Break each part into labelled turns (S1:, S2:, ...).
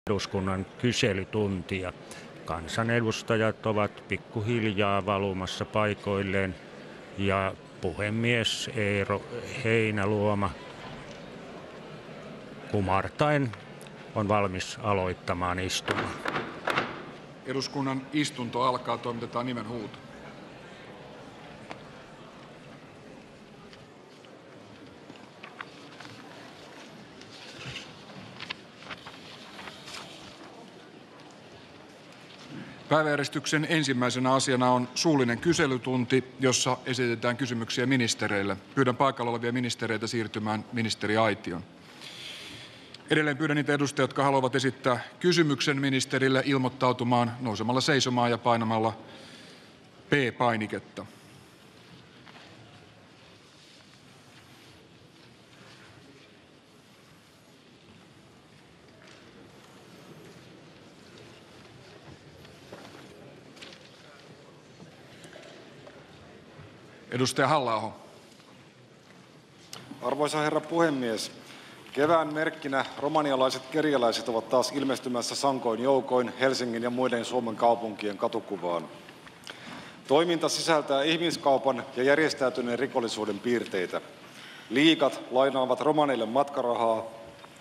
S1: eduskunnan kyselytuntia. Kansanedustajat ovat pikkuhiljaa valumassa paikoilleen ja puhemies Eero Heinäluoma kumartaen on valmis aloittamaan istunnon.
S2: Eduskunnan istunto alkaa, toimitetaan nimenhuuto. Päiväjärjestyksen ensimmäisenä asiana on suullinen kyselytunti, jossa esitetään kysymyksiä ministereille. Pyydän paikalla olevia ministereitä siirtymään ministeriaitioon. Edelleen pyydän niitä edustajia, jotka haluavat esittää kysymyksen ministerille, ilmoittautumaan nousemalla seisomaan ja painamalla P-painiketta. Edustaja Halla-aho.
S3: Arvoisa herra puhemies, kevään merkkinä romanialaiset kerjäläiset ovat taas ilmestymässä sankoin joukoin Helsingin ja muiden Suomen kaupunkien katukuvaan. Toiminta sisältää ihmiskaupan ja järjestäytyneen rikollisuuden piirteitä. Liigat lainaavat romaneille matkarahaa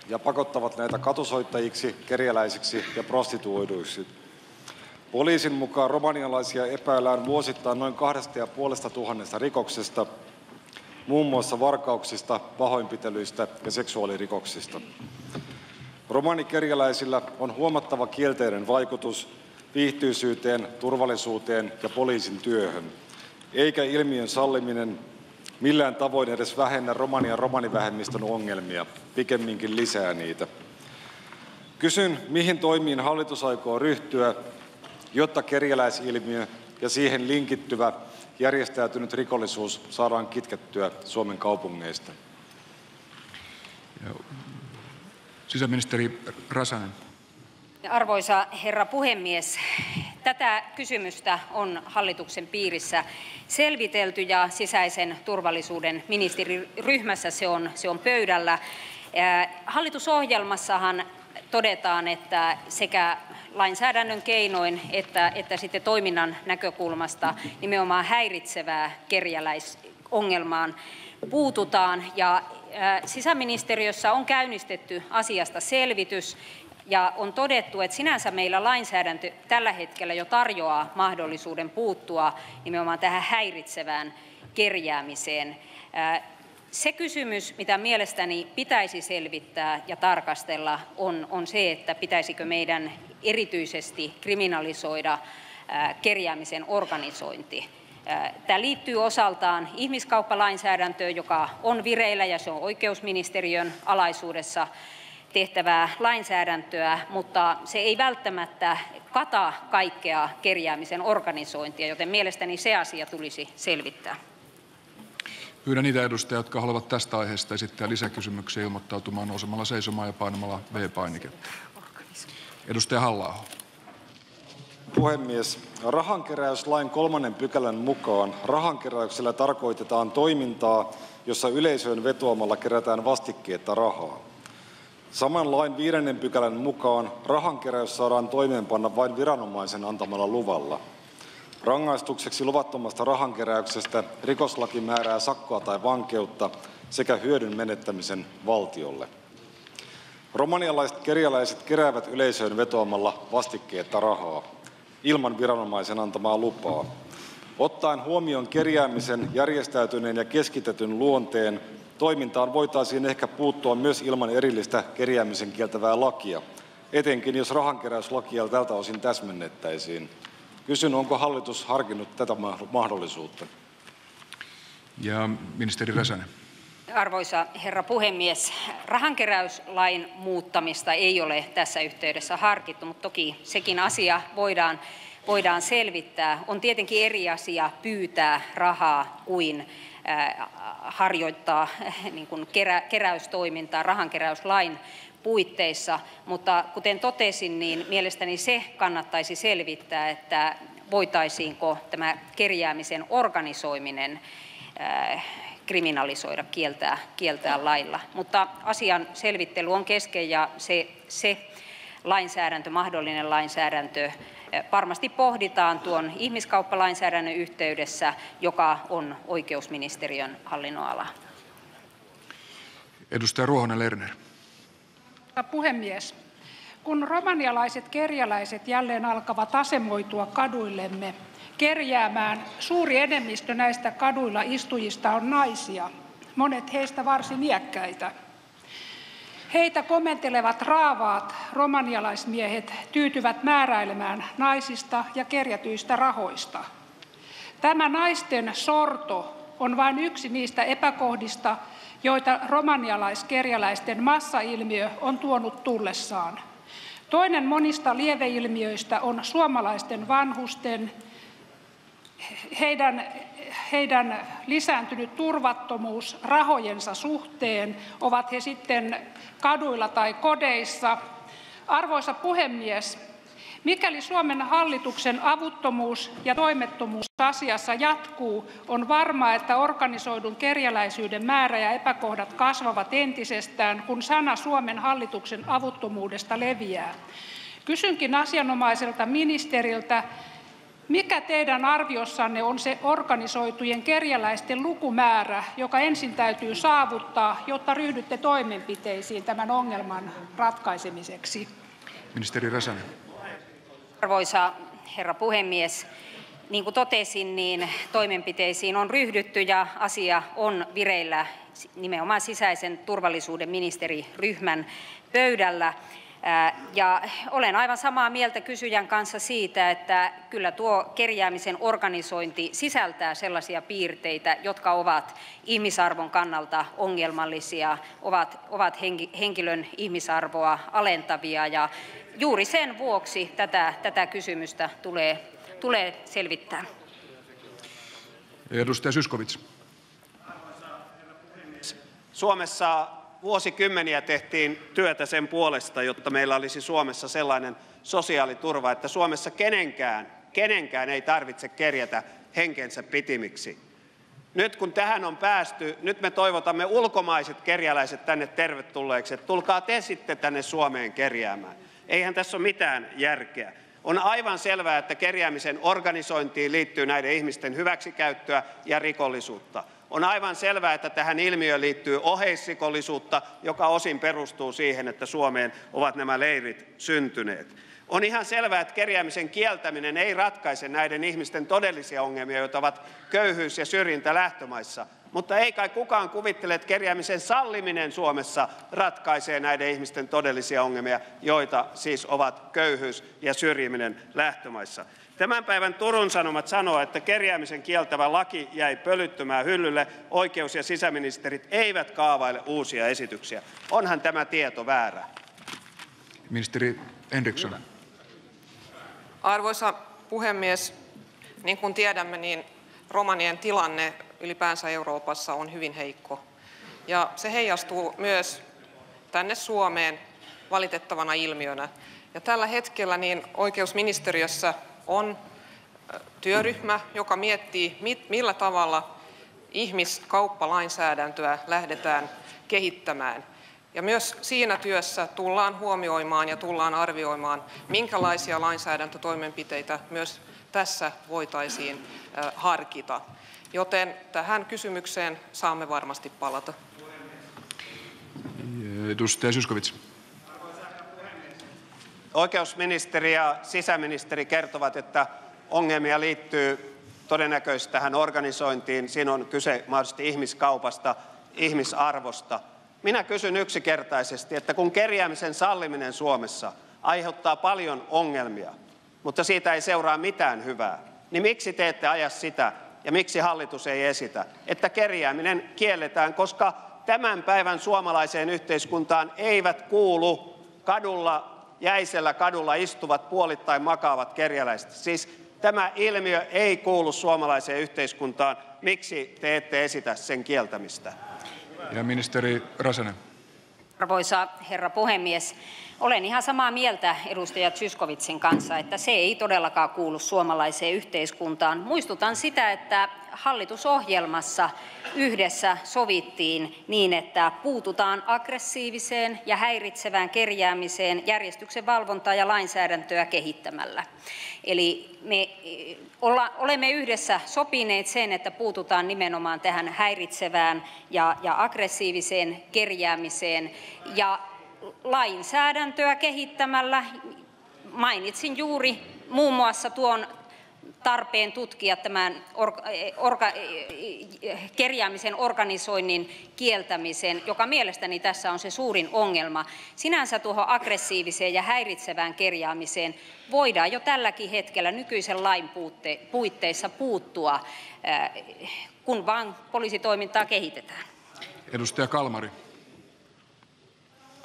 S3: ja pakottavat näitä katusoittajiksi, kerjäläisiksi ja prostituoiduiksi. Poliisin mukaan romanialaisia epäillään vuosittain noin 2500 rikoksesta, muun muassa varkauksista, pahoinpitelyistä ja seksuaalirikoksista. Romanikerjäläisillä on huomattava kielteinen vaikutus viihtyisyyteen, turvallisuuteen ja poliisin työhön, eikä ilmiön salliminen millään tavoin edes vähennä romani- ja romanivähemmistön ongelmia, pikemminkin lisää niitä. Kysyn, mihin toimiin hallitus aikoo ryhtyä, jotta kerjäläisilmiö ja siihen linkittyvä järjestäytynyt rikollisuus saadaan kitkettyä Suomen kaupungeista.
S2: Sisäministeri Räsänen.
S4: Arvoisa herra puhemies, tätä kysymystä on hallituksen piirissä selvitelty ja sisäisen turvallisuuden ministeriryhmässä se on pöydällä. Hallitusohjelmassahan todetaan, että sekä lainsäädännön keinoin että sitten toiminnan näkökulmasta nimenomaan häiritsevää kerjäläisongelmaan puututaan. Ja sisäministeriössä on käynnistetty asiasta selvitys ja on todettu, että sinänsä meillä lainsäädäntö tällä hetkellä jo tarjoaa mahdollisuuden puuttua nimenomaan tähän häiritsevään kerjäämiseen. Se kysymys, mitä mielestäni pitäisi selvittää ja tarkastella, on se, että pitäisikö meidän erityisesti kriminalisoida kerjäämisen organisointi. Tämä liittyy osaltaan ihmiskauppalainsäädäntöön, joka on vireillä ja se on oikeusministeriön alaisuudessa tehtävää lainsäädäntöä, mutta se ei välttämättä kata kaikkea kerjäämisen organisointia, joten mielestäni se asia tulisi selvittää.
S2: Pyydän niitä edustajia, jotka haluavat tästä aiheesta esittää lisäkysymyksiä, ilmoittautumaan nousemalla seisomaan ja painamalla V-painiketta. Edustaja Halla-aho.
S3: Puhemies, rahankeräyslain 3 pykälän mukaan rahankeräyksellä tarkoitetaan toimintaa, jossa yleisöön vetoamalla kerätään vastikkeetta rahaa. Saman lain 5 pykälän mukaan rahankeräys saadaan toimeenpanna vain viranomaisen antamalla luvalla. Rangaistukseksi luvattomasta rahankeräyksestä rikoslaki määrää sakkoa tai vankeutta sekä hyödyn menettämisen valtiolle. Romanialaiset kerjäläiset keräävät yleisöön vetoamalla vastikkeetta rahaa ilman viranomaisen antamaa lupaa. Ottaen huomioon kerjäämisen järjestäytyneen ja keskitetyn luonteen, toimintaan voitaisiin ehkä puuttua myös ilman erillistä kerjäämisen kieltävää lakia, etenkin jos rahankeräyslakia tältä osin täsmennettäisiin. Kysyn, onko hallitus harkinnut tätä mahdollisuutta?
S2: Ja ministeri Räsänen.
S4: Arvoisa herra puhemies, rahankeräyslain muuttamista ei ole tässä yhteydessä harkittu, mutta toki sekin asia voidaan selvittää. On tietenkin eri asia pyytää rahaa kuin harjoittaa niin kuin keräystoimintaa rahankeräyslain puitteissa, mutta kuten totesin, niin mielestäni se kannattaisi selvittää, että voitaisiinko tämä kerjäämisen organisoiminen kriminalisoida, kieltää lailla. Mutta asian selvittely on kesken ja se lainsäädäntö, mahdollinen lainsäädäntö, varmasti pohditaan tuon ihmiskauppalainsäädännön yhteydessä, joka on oikeusministeriön hallinnonala.
S2: Edustaja Ruohonen Lerner.
S5: Puhemies, kun romanialaiset kerjäläiset jälleen alkavat asemoitua kaduillemme kerjäämään, suuri enemmistö näistä kaduilla istujista on naisia, monet heistä varsin iäkkäitä. Heitä komentelevat raavaat romanialaismiehet tyytyvät määräilemään naisista ja kerjätyistä rahoista. Tämä naisten sorto on vain yksi niistä epäkohdista, joita romanialaiskerjäläisten massailmiö on tuonut tullessaan. Toinen monista lieveilmiöistä on suomalaisten vanhusten, heidän lisääntynyt turvattomuus rahojensa suhteen, ovat he sitten kaduilla tai kodeissa. Arvoisa puhemies, mikäli Suomen hallituksen avuttomuus ja toimettomuus asiassa jatkuu, on varmaa, että organisoidun kerjäläisyyden määrä ja epäkohdat kasvavat entisestään, kun sana Suomen hallituksen avuttomuudesta leviää. Kysynkin asianomaiselta ministeriltä, mikä teidän arviossanne on se organisoitujen kerjäläisten lukumäärä, joka ensin täytyy saavuttaa, jotta ryhdytte toimenpiteisiin tämän ongelman ratkaisemiseksi?
S2: Ministeri Räsänen.
S4: Arvoisa herra puhemies, niin kuin totesin, niin toimenpiteisiin on ryhdytty ja asia on vireillä nimenomaan sisäisen turvallisuuden ministeriryhmän pöydällä. Ja olen aivan samaa mieltä kysyjän kanssa siitä, että kyllä tuo kerjäämisen organisointi sisältää sellaisia piirteitä, jotka ovat ihmisarvon kannalta ongelmallisia, ovat henkilön ihmisarvoa alentavia, ja juuri sen vuoksi tätä kysymystä tulee selvittää.
S2: Edustaja Zyskowicz.
S6: Suomessa vuosikymmeniä tehtiin työtä sen puolesta, jotta meillä olisi Suomessa sellainen sosiaaliturva, että Suomessa kenenkään ei tarvitse kerjätä henkensä pitimiksi. Nyt kun tähän on päästy, nyt me toivotamme ulkomaiset kerjäläiset tänne tervetulleeksi, että tulkaa te sitten tänne Suomeen kerjäämään. Eihän tässä ole mitään järkeä. On aivan selvää, että kerjäämisen organisointiin liittyy näiden ihmisten hyväksikäyttöä ja rikollisuutta. On aivan selvää, että tähän ilmiöön liittyy oheisrikollisuutta, joka osin perustuu siihen, että Suomeen ovat nämä leirit syntyneet. On ihan selvää, että kerjäämisen kieltäminen ei ratkaise näiden ihmisten todellisia ongelmia, joita ovat köyhyys ja syrjintä lähtömaissa. Mutta ei kai kukaan kuvittele, että kerjäämisen salliminen Suomessa ratkaisee näiden ihmisten todellisia ongelmia, joita siis ovat köyhyys ja syrjiminen lähtömaissa. Tämän päivän Turun Sanomat sanoo, että kerjäämisen kieltävä laki jäi pölyttymään hyllylle. Oikeus- ja sisäministerit eivät kaavaile uusia esityksiä. Onhan tämä tieto väärä?
S2: Ministeri Henriksson.
S7: Arvoisa puhemies, niin kuin tiedämme, niin romanien tilanne ylipäänsä Euroopassa on hyvin heikko. Ja se heijastuu myös tänne Suomeen valitettavana ilmiönä. Ja tällä hetkellä niin oikeusministeriössä on työryhmä, joka miettii, millä tavalla ihmiskauppalainsäädäntöä lähdetään kehittämään. Ja myös siinä työssä tullaan huomioimaan ja tullaan arvioimaan, minkälaisia lainsäädäntötoimenpiteitä myös tässä voitaisiin harkita. Joten tähän kysymykseen saamme varmasti palata.
S2: Edustaja Zyskowicz.
S6: Oikeusministeri ja sisäministeri kertovat, että ongelmia liittyy todennäköisesti tähän organisointiin. Siinä on kyse mahdollisesti ihmiskaupasta, ihmisarvosta. Minä kysyn yksinkertaisesti, että kun kerjäämisen salliminen Suomessa aiheuttaa paljon ongelmia, mutta siitä ei seuraa mitään hyvää, niin miksi te ette aja sitä ja miksi hallitus ei esitä, että kerjääminen kielletään, koska tämän päivän suomalaiseen yhteiskuntaan eivät kuulu jäisellä kadulla istuvat puolittain makaavat kerjäläiset. Siis tämä ilmiö ei kuulu suomalaiseen yhteiskuntaan. Miksi te ette esitä sen kieltämistä?
S2: Ja ministeri Räsänen.
S4: Arvoisa herra puhemies, olen ihan samaa mieltä edustaja Zyskowiczin kanssa, että se ei todellakaan kuulu suomalaiseen yhteiskuntaan. Muistutan sitä, että hallitusohjelmassa yhdessä sovittiin niin, että puututaan aggressiiviseen ja häiritsevään kerjäämiseen järjestyksen valvontaa ja lainsäädäntöä kehittämällä. Eli me olemme yhdessä sopineet sen, että puututaan nimenomaan tähän häiritsevään ja aggressiiviseen kerjäämiseen ja lainsäädäntöä kehittämällä. Mainitsin juuri muun muassa tuon tarpeen tutkia tämän kerjäämisen organisoinnin kieltämisen, joka mielestäni tässä on se suurin ongelma. Sinänsä tuohon aggressiiviseen ja häiritsevään kerjäämiseen voidaan jo tälläkin hetkellä nykyisen lain puitteissa puuttua, kun vaan poliisitoimintaa kehitetään.
S2: Edustaja Kalmari.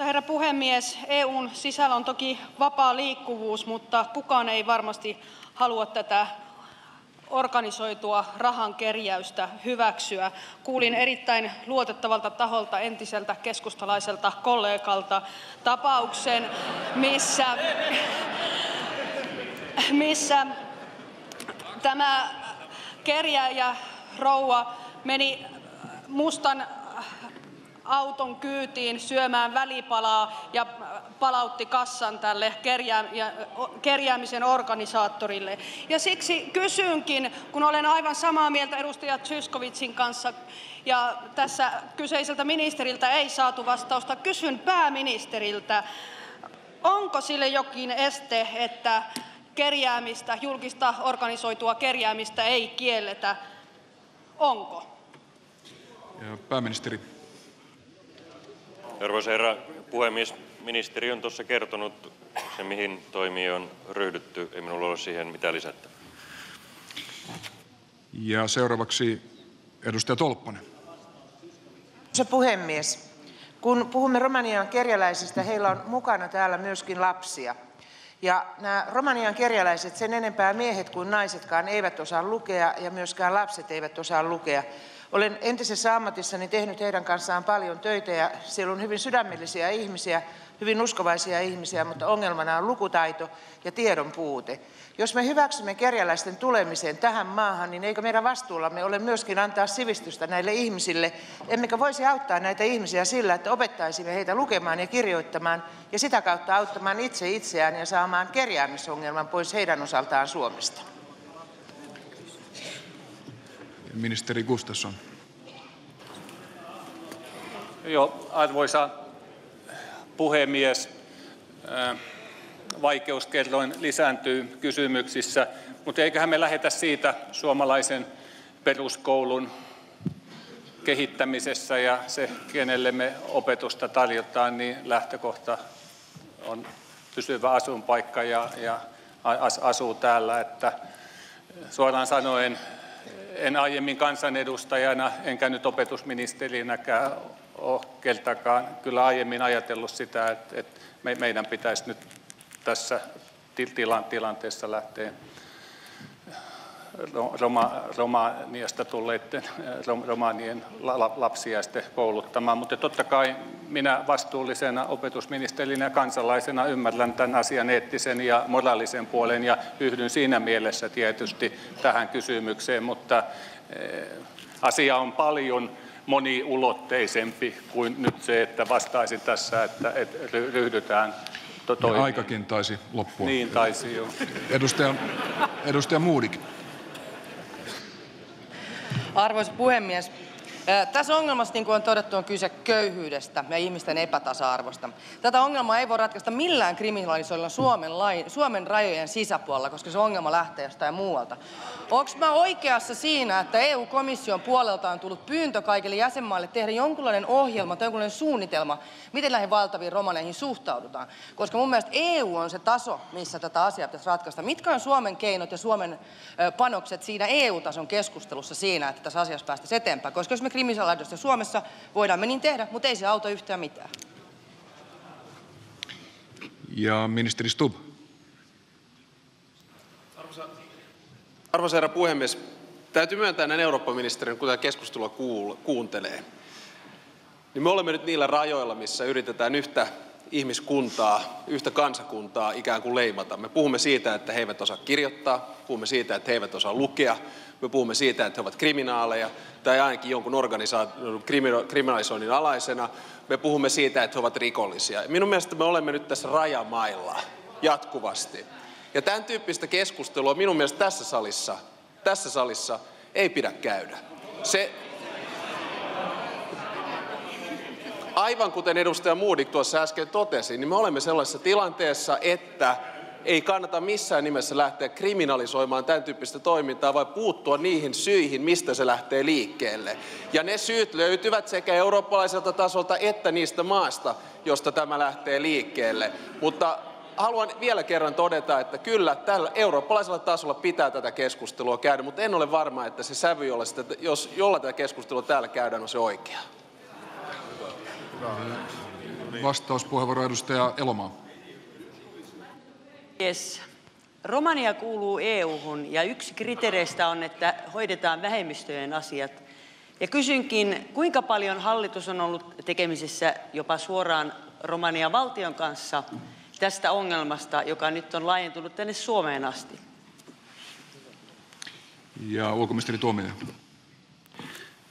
S8: Herra puhemies, EUn sisällä on toki vapaa liikkuvuus, mutta kukaan ei varmasti halua tätä organisoitua rahankerjäystä hyväksyä. Kuulin erittäin luotettavalta taholta, entiseltä keskustalaiselta kollegalta, tapauksen, missä tämä kerjääjä rouva meni mustan auton kyytiin syömään välipalaa ja palautti kassan tälle kerjäämisen organisaattorille. Ja siksi kysynkin, kun olen aivan samaa mieltä edustaja Zyskowiczin kanssa ja tässä kyseiseltä ministeriltä ei saatu vastausta, kysyn pääministeriltä, onko sille jokin este, että kerjäämistä, julkista organisoitua kerjäämistä ei kielletä? Onko?
S2: Ja pääministeri.
S9: Arvoisa herra puhemies, ministeri on tuossa kertonut sen, mihin toimiin on ryhdytty. Ei minulla ole siihen mitään lisättävää.
S2: Ja seuraavaksi edustaja Tolppanen.
S10: Arvoisa puhemies, kun puhumme Romanian kerjäläisistä, heillä on mukana täällä myöskin lapsia. Ja nämä Romanian kerjäläiset, sen enempää miehet kuin naisetkaan, eivät osaa lukea ja myöskään lapset eivät osaa lukea. Olen entisessä ammatissani tehnyt heidän kanssaan paljon töitä ja siellä on hyvin sydämellisiä ihmisiä, hyvin uskovaisia ihmisiä, mutta ongelmana on lukutaito ja tiedon puute. Jos me hyväksymme kerjäläisten tulemisen tähän maahan, niin eikö meidän vastuullamme ole myöskin antaa sivistystä näille ihmisille? Emmekä voisi auttaa näitä ihmisiä sillä, että opettaisimme heitä lukemaan ja kirjoittamaan ja sitä kautta auttamaan itse itseään ja saamaan kerjäämisongelman pois heidän osaltaan Suomesta.
S2: Ministeri Gustafsson.
S11: Joo, arvoisa puhemies. Vaikeuskerroin lisääntyy kysymyksissä, mutta eiköhän me lähetä siitä suomalaisen peruskoulun kehittämisessä ja se, kenelle me opetusta tarjotaan, niin lähtökohta on pysyvä asuinpaikka ja asuu täällä, että suoraan sanoen en aiemmin kansanedustajana enkä nyt opetusministerinäkään ole kertakaan kyllä aiemmin ajatellut sitä, että meidän pitäisi nyt tässä tilanteessa lähteä Romaniasta tulleiden romanien lapsia sitten kouluttamaan. Mutta totta kai minä vastuullisena opetusministerinä ja kansalaisena ymmärrän tämän asian eettisen ja moraalisen puolen ja yhdyn siinä mielessä tietysti tähän kysymykseen, mutta asia on paljon moniulotteisempi kuin nyt se, että vastaisin tässä, että ryhdytään
S2: ja aikakin taisi loppua.
S11: Niin taisi, joo.
S2: Edustaja Modig.
S12: Arvoisa puhemies. Tässä ongelmassa, niin kuin on todettu, on kyse köyhyydestä ja ihmisten epätasa-arvosta. Tätä ongelmaa ei voi ratkaista millään kriminalisoilla Suomen rajojen sisäpuolella, koska se ongelma lähtee jostain muualta. Onko mä oikeassa siinä, että EU-komission puolelta on tullut pyyntö kaikille jäsenmaille tehdä jonkunlainen ohjelma tai jonkunlainen suunnitelma, miten näihin valtaviin romaneihin suhtaudutaan? Koska mun mielestä EU on se taso, missä tätä asiaa pitäisi ratkaista. Mitkä on Suomen keinot ja Suomen panokset siinä EU-tason keskustelussa siinä, että tässä asiassa päästäisiin eteenpäin? Koska jos me kriminalisoidaan Suomessa, voidaan me niin tehdä, mutta ei se auta yhtään mitään.
S2: Ja ministeri Stubb.
S13: Arvoisa herra puhemies, täytyy myöntää näin Eurooppa-ministerin, kun tätä keskustelua kuuntelee, niin me olemme nyt niillä rajoilla, missä yritetään yhtä ihmiskuntaa, yhtä kansakuntaa ikään kuin leimata. Me puhumme siitä, että he eivät osaa kirjoittaa, puhumme siitä, että he eivät osaa lukea, me puhumme siitä, että he ovat kriminaaleja tai ainakin jonkun organisaation kriminalisoinnin alaisena, me puhumme siitä, että he ovat rikollisia. Minun mielestä me olemme nyt tässä rajamailla jatkuvasti. Ja tämän tyyppistä keskustelua minun mielestä tässä salissa ei pidä käydä. Aivan kuten edustaja Modig tuossa äsken totesi, niin me olemme sellaisessa tilanteessa, että ei kannata missään nimessä lähteä kriminalisoimaan tämän tyyppistä toimintaa, vaan puuttua niihin syihin, mistä se lähtee liikkeelle. Ja ne syyt löytyvät sekä eurooppalaiselta tasolta että niistä maasta, josta tämä lähtee liikkeelle. Mutta haluan vielä kerran todeta, että kyllä tällä eurooppalaisella tasolla pitää tätä keskustelua käydä, mutta en ole varma, että se sävy, jolla tätä keskustelua täällä käydään, on se oikea.
S2: Vastauspuheenvuoro edustaja Elomaa.
S14: Romania kuuluu EU-hun ja yksi kriteereistä on, että hoidetaan vähemmistöjen asiat. Ja kysynkin, kuinka paljon hallitus on ollut tekemisissä jopa suoraan Romanian valtion kanssa tästä ongelmasta, joka nyt on laajentunut tänne Suomeen asti?
S2: Ja ulkoministeri Tuomioja.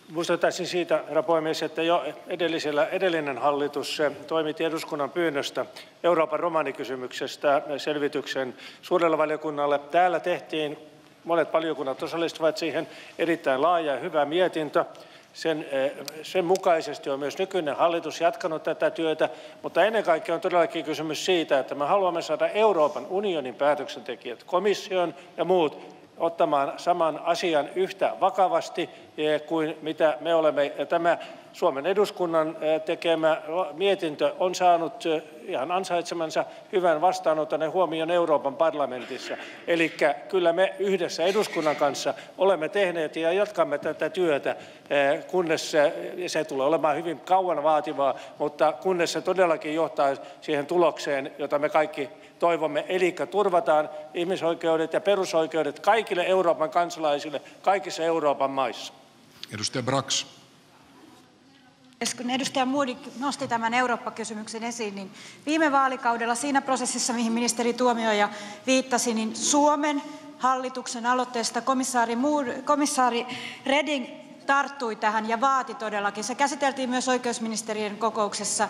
S15: Muistuttaisin siitä, herra puhemies, että jo edellinen hallitus toimitti eduskunnan pyynnöstä Euroopan romanikysymyksestä selvityksen suurelle valiokunnalle. Täällä tehtiin, monet valiokunnat osallistuvat siihen, erittäin laaja ja hyvä mietintö. Sen mukaisesti on myös nykyinen hallitus jatkanut tätä työtä, mutta ennen kaikkea on todellakin kysymys siitä, että me haluamme saada Euroopan unionin päätöksentekijät, komission ja muut, ottamaan saman asian yhtä vakavasti kuin mitä me olemme. Ja tämä Suomen eduskunnan tekemä mietintö on saanut ihan ansaitsemansa hyvän vastaanoton ja huomion Euroopan parlamentissa. Eli kyllä me yhdessä eduskunnan kanssa olemme tehneet ja jatkamme tätä työtä, kunnes se tulee olemaan hyvin kauan vaativaa, mutta kunnes se todellakin johtaa siihen tulokseen, jota me kaikki toivomme, eli turvataan ihmisoikeudet ja perusoikeudet kaikille Euroopan kansalaisille kaikissa Euroopan maissa.
S2: Edustaja Brax.
S16: Kun edustaja Modig nosti tämän Eurooppa-kysymyksen esiin, niin viime vaalikaudella siinä prosessissa, mihin ministeri Tuomioja viittasi, niin Suomen hallituksen aloitteesta komissaari Reding tarttui tähän ja vaati todellakin. Se käsiteltiin myös oikeusministerien kokouksessa.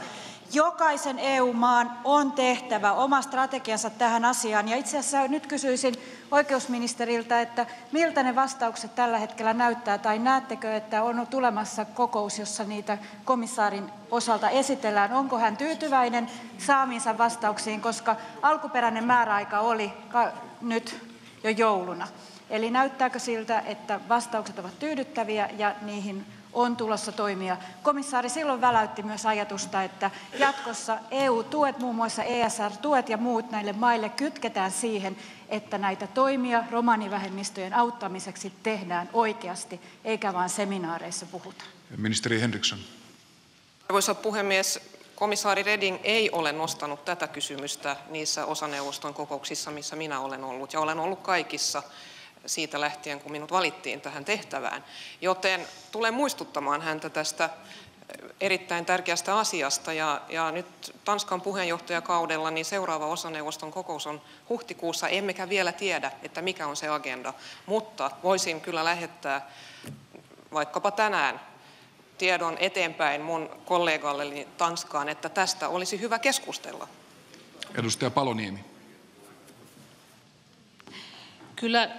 S16: Jokaisen EU-maan on tehtävä oma strategiansa tähän asiaan. Ja itse asiassa nyt kysyisin oikeusministeriltä, että miltä ne vastaukset tällä hetkellä näyttää, tai näettekö, että on tulemassa kokous, jossa niitä komissaarin osalta esitellään. Onko hän tyytyväinen saamiinsa vastauksiin, koska alkuperäinen määräaika oli nyt jo jouluna. Eli näyttääkö siltä, että vastaukset ovat tyydyttäviä ja niihin on tulossa toimia. Komissaari silloin väläytti myös ajatusta, että jatkossa EU-tuet, muun muassa ESR-tuet ja muut näille maille kytketään siihen, että näitä toimia romanivähemmistöjen auttamiseksi tehdään oikeasti, eikä vain seminaareissa puhuta.
S2: Ministeri Henriksson.
S7: Arvoisa puhemies, komissaari Reding ei ole nostanut tätä kysymystä niissä osaneuvoston kokouksissa, missä minä olen ollut, ja olen ollut kaikissa siitä lähtien, kun minut valittiin tähän tehtävään. Joten tulen muistuttamaan häntä tästä erittäin tärkeästä asiasta. Ja nyt Tanskan puheenjohtajakaudella niin seuraava osaneuvoston kokous on huhtikuussa, emmekä vielä tiedä, että mikä on se agenda. Mutta voisin kyllä lähettää vaikkapa tänään tiedon eteenpäin mun kollegalleni Tanskaan, että tästä olisi hyvä keskustella.
S2: Edustaja Paloniemi.
S17: Kyllä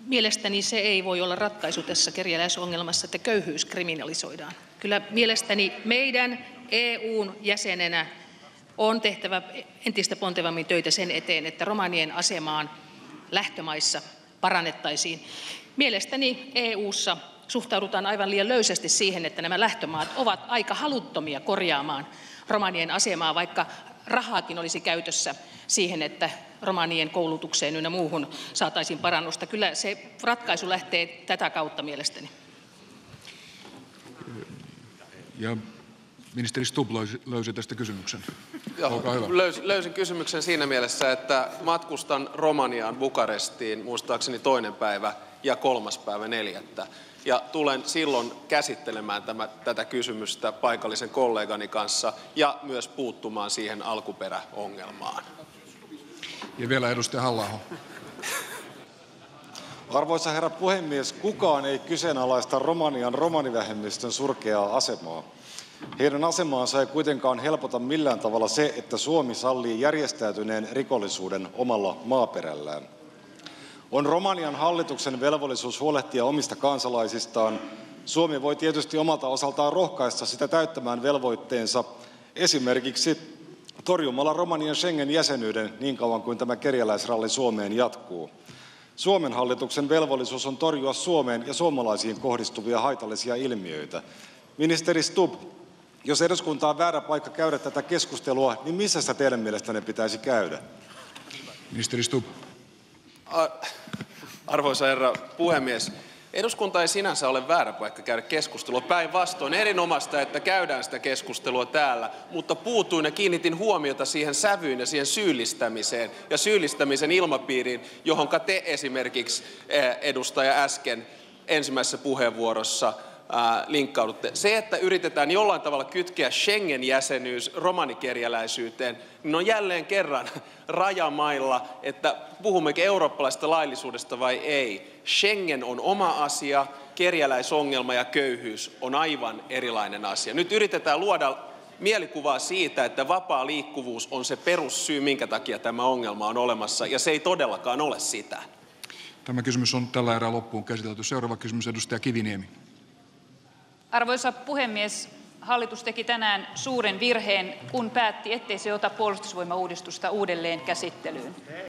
S17: mielestäni se ei voi olla ratkaisu tässä kerjäläisongelmassa, että köyhyys kriminalisoidaan. Kyllä mielestäni meidän EUn jäsenenä on tehtävä entistä pontevammin töitä sen eteen, että romanien asemaan lähtömaissa parannettaisiin. Mielestäni EUssa suhtaudutaan aivan liian löysästi siihen, että nämä lähtömaat ovat aika haluttomia korjaamaan romanien asemaa, vaikka rahaakin olisi käytössä siihen, että romanien koulutukseen ynnä muuhun saataisiin parannusta. Kyllä se ratkaisu lähtee tätä kautta mielestäni.
S2: Ja ministeri Stubb löysi tästä kysymyksen.
S13: Olkaa hyvä. Löysin kysymyksen siinä mielessä, että matkustan Romaniaan Bukarestiin muistaakseni 2. päivä ja 3. päivä 4. Ja tulen silloin käsittelemään tätä kysymystä paikallisen kollegani kanssa ja myös puuttumaan siihen alkuperäongelmaan.
S2: Ja vielä edustaja Halla-aho.
S3: Arvoisa herra puhemies, kukaan ei kyseenalaista Romanian romanivähemmistön surkeaa asemaa. Heidän asemaansa ei kuitenkaan helpota millään tavalla se, että Suomi sallii järjestäytyneen rikollisuuden omalla maaperällään. On Romanian hallituksen velvollisuus huolehtia omista kansalaisistaan. Suomi voi tietysti omalta osaltaan rohkaista sitä täyttämään velvoitteensa esimerkiksi torjumalla Romanian Schengen-jäsenyyden niin kauan kuin tämä kerjäläisralli Suomeen jatkuu. Suomen hallituksen velvollisuus on torjua Suomeen ja suomalaisiin kohdistuvia haitallisia ilmiöitä. Ministeri Stubb, jos eduskunta on väärä paikka käydä tätä keskustelua, niin missä sitä teidän mielestänne pitäisi käydä?
S2: Ministeri Stubb.
S13: Arvoisa herra puhemies, eduskunta ei sinänsä ole väärä paikka käydä keskustelua. Päinvastoin erinomaista, että käydään sitä keskustelua täällä, mutta puutuin ja kiinnitin huomiota siihen sävyyn ja siihen syyllistämiseen ja syyllistämisen ilmapiiriin, johonka te esimerkiksi edustaja äsken ensimmäisessä puheenvuorossa linkkaudutte. Se, että yritetään jollain tavalla kytkeä Schengen-jäsenyys romanikerjäläisyyteen, niin on jälleen kerran rajamailla, että puhummeko eurooppalaisesta laillisuudesta vai ei. Schengen on oma asia, kerjäläisongelma ja köyhyys on aivan erilainen asia. Nyt yritetään luoda mielikuvaa siitä, että vapaa liikkuvuus on se perussyy, minkä takia tämä ongelma on olemassa, ja se ei todellakaan ole sitä.
S2: Tämä kysymys on tällä erää loppuun käsitelty. Seuraava kysymys, edustaja Kiviniemi.
S18: Arvoisa puhemies, hallitus teki tänään suuren virheen, kun päätti, ettei se ota puolustusvoimauudistusta uudelleen käsittelyyn.